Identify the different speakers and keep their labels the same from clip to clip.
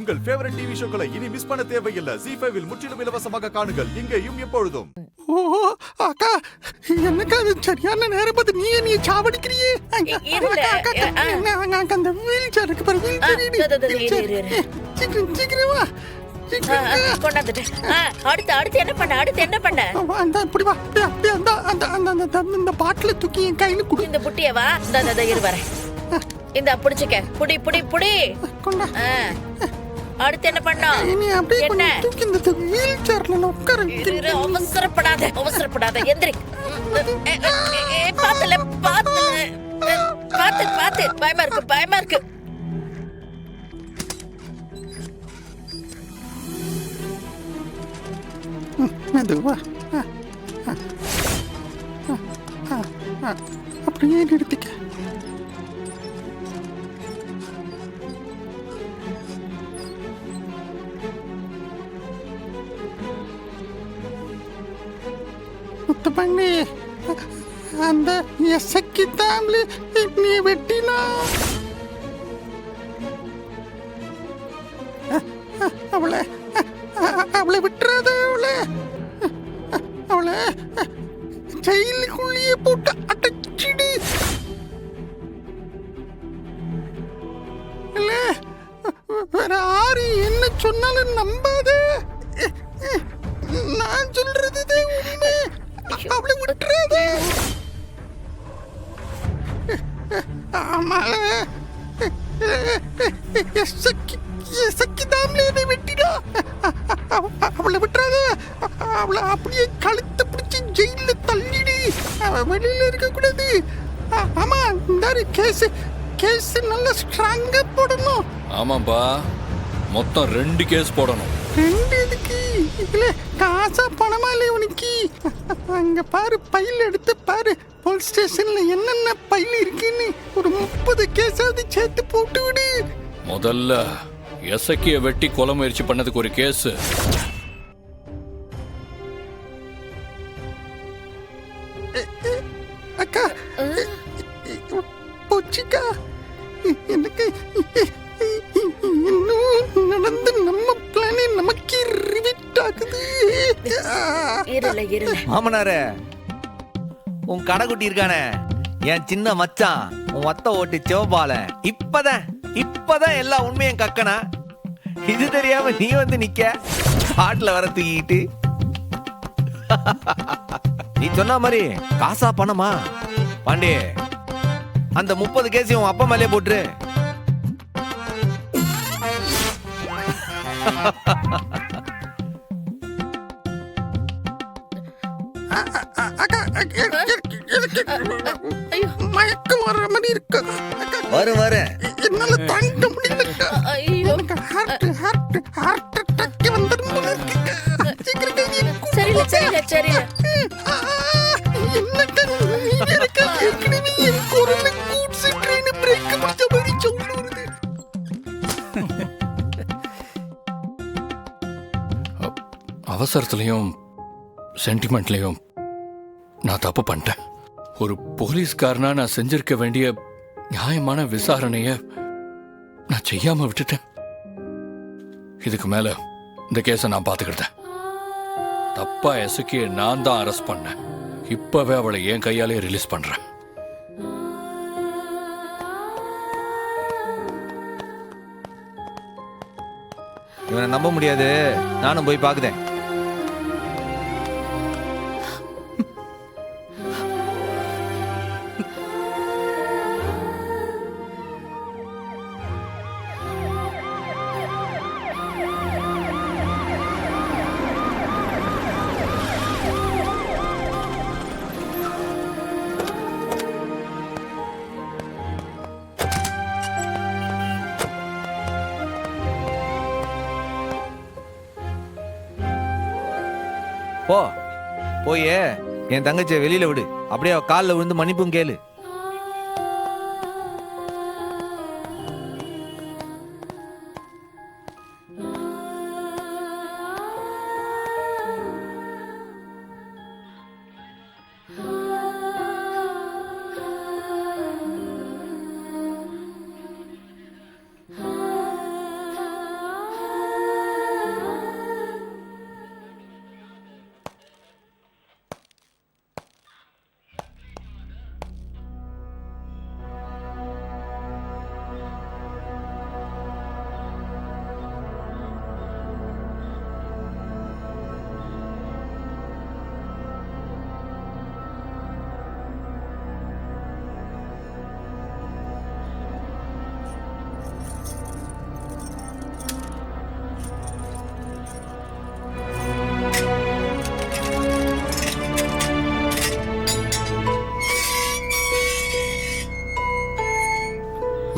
Speaker 1: உங்கள் favourite TV ஷோக்களை இனி miss பண்ண தேவையில்லை. ஜீ5 இல் முற்றிலும் இலவசமாக காணுங்கள். இங்கேயும் எப்பொழுதும்.
Speaker 2: ஓ அக்கா, என்னக்கா அது சரியான நேரம் பார்த்து நீ சாவடிக்கிறியே. அந்த வீல் சேர் இருக்கு பாரு, வீல் சேர். சீக்கிரம் வா.
Speaker 3: அடுத்து என்ன பண்ண?
Speaker 2: இப்படி வா, அப்படியே அந்த பாட்டில தூக்கி என் கையில குடு.
Speaker 3: இந்த புட்டியவா இரு வரேன். இந்த புடிச்சுக்க, புடி
Speaker 2: கொண்டா.
Speaker 3: அடுத்து என்ன பண்ணா?
Speaker 2: நீ அப்படியே தூக்கி இந்த வீல் சேர்ல உட்காரு.
Speaker 3: அவசரப்படாத எந்திரி. பாத்து பயமா இருக்கு.
Speaker 2: மெதுவா அப்படியே நிறுத்திக்க. முத்துப்பண்ணி, அந்த எசக்கி தாம்ல நீ வெட்டினா அவளை விட்டுறாத. அவளை ஜெயிலுக்குள்ளேயே போட்டு அடைச்சிடு. இல்ல வேற யாரு என்ன சொன்னாலும் நம்பாத. நான் சொல்றது உண்மை. அவளை விட்டுறாத. ஆமால எசக்கி தாம்ல என்னை வெட்டினா. அவளை விட்டுறாத. அவளை அப்படியே கழுத்தை பிடிச்சி ஜெயில தள்ளிடு. அவ வெளியில இருக்க கூடாது. ஆமா, இந்த கேஸ் நல்லா ஸ்ட்ராங்கா போடணும்.
Speaker 4: ஆமாப்பா, மொத்தம் 2 கேஸ் போடணும்.
Speaker 2: 2 எதுக்கு? இல்ல காசா பணமா இல்ல உனக்கு? அங்க பாரு, பையில எடுத்து பாரு. போலீஸ் ஸ்டேஷன்ல என்னென்ன பையில இருக்குன்னு ஒரு 30 கேஸாவது சேர்த்து போட்டு விடு.
Speaker 4: முதல்ல எசக்கிய வெட்டி கொலை முயற்சி பண்ணதுக்கு ஒரு கேஸ்.
Speaker 2: அக்கா போச்சுக்கா, எனக்கு இன்னும் நடந்து நம்ம பிளானே நமக்கு ரிவிட் ஆகுது.
Speaker 5: மாமனாரே, உன் கடைக்குட்டி இருக்கானே என் சின்ன மச்சான், உன் ஒத்த ஓட்டு சிவபால இப்பதான் எல்லா உண்மையும் கக்கனா. இது தெரியாம நீ வந்து நிக்க பாட்டுல வர தூக்கிட்டு. நீ சொன்ன மாதிரி காசா பணமா? பாண்டி, அந்த 30 கேஸையும் உன் அப்பா மேலே போட்டுரு.
Speaker 2: மயக்கம் வர மாதிரி இருக்கு.
Speaker 5: வர
Speaker 2: என்னால தாங்க முடியல. ஹார்ட் அட்டாக் வந்துடும்.
Speaker 3: சரியில்ல.
Speaker 4: அவசரத்துலயும் சென்டிமெண்ட்லயும் நான் தப்பு பண்ணிட்டேன். ஒரு போலீஸ்காரனா நான் செஞ்சிருக்க வேண்டிய நியாயமான விசாரணைய நான் செய்யாம விட்டுட்டேன். இதுக்கு மேல இந்த கேஸை நான் பாத்துக்கிட்டேன். தப்பா எசக்கிய நான் தான் அரெஸ்ட் பண்ணேன். இப்பவே அவளை என் கையாலே ரிலீஸ் பண்றேன்.
Speaker 5: இவனை நம்ப முடியாது. நானும் போய் பாக்குதேன். போய் என் தங்கச்சியை வெளியில விடு. அப்படியே காலில் விழுந்து மன்னிப்பும் கேளு.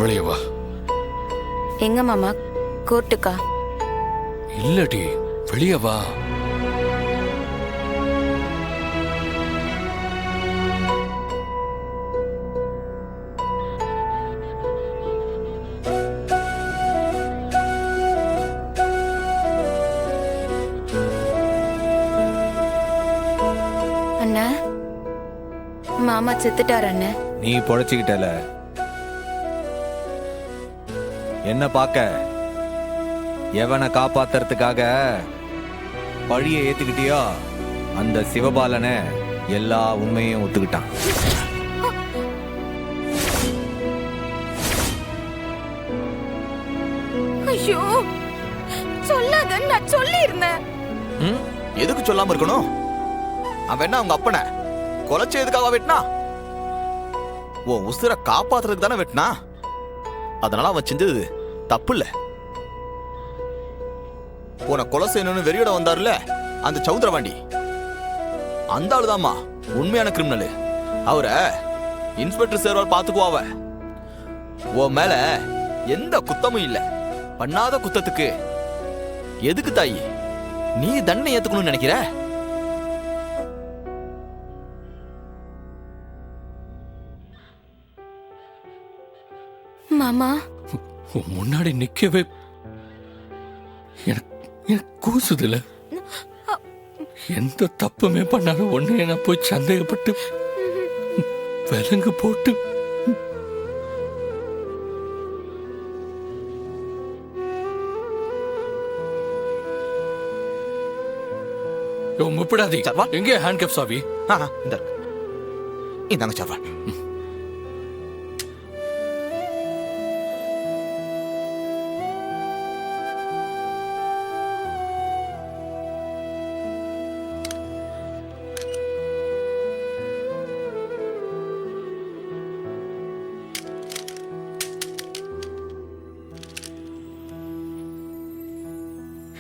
Speaker 4: வெளியே வா.
Speaker 6: எங்க மாமா? கோர்ட்டுக்கா?
Speaker 4: இல்லடி, வெளியே வா.
Speaker 6: அண்ணா, மாமா செத்துட்டார் அண்ணா.
Speaker 5: நீ பொழைச்சிக்கிட்டல, என்ன பார்க்க? எவனை காப்பாத்துறதுக்காக பழியை ஏத்துக்கிட்டியோ அந்த சிவபாலனை எல்லா உண்மையும் ஒத்துக்கிட்டான்.
Speaker 6: ஐயோ, சொல்லாதன்னு நான் சொல்லியிருந்தேன்.
Speaker 1: எதுக்கு சொல்லாம இருக்கணும்? அவன் என்ன அவங்க அப்பனை கொலைச்சு எதுக்காக வெட்டினா? உன் உசுரை காப்பாத்துறதுக்கு தானே வெட்டினா. அதனால அவன் செஞ்சது தப்பு இல்ல. உன கொலை செய்யணும்னு வெறியோட வந்தாருல அந்த சவுந்தரவாண்டி, அந்த ஆளுதாம்மா உண்மையான கிரிமினல். அவரை இன்ஸ்பெக்டர் சேர்வால் பாத்துக்குவாவ. உன் மேல எந்த குத்தமும் இல்ல. பண்ணாத குத்தத்துக்கு எதுக்கு தாயி நீ தண்டனை ஏத்துக்கணும்னு நினைக்கிற?
Speaker 6: மாமா,
Speaker 4: உன் முன்னாடி நிக்கவே எனக்கு கூசுதுல. எந்த தப்புமே பண்ணாத ஒண்ணு என்ன போய் சந்தேகப்பட்டு விலங்கு போட்டு முப்படாதி. எங்கே ஹேண்ட் கப் சாவி?
Speaker 1: இந்தாங்க சர்வான்.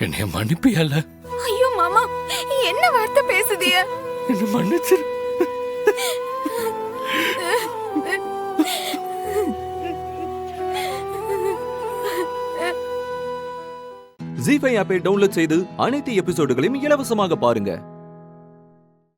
Speaker 4: என்னைய மன்னிப்பியல்ல?
Speaker 6: ஐயோ மாமா, என்ன வார்த்தை பேசுதிய?
Speaker 4: என்ன மன்னிச்சிரு.
Speaker 7: ஜீ5 ஆப்பை டவுன்லோட் செய்து அனைத்து எபிசோடுகளையும் இலவசமாக பாருங்க.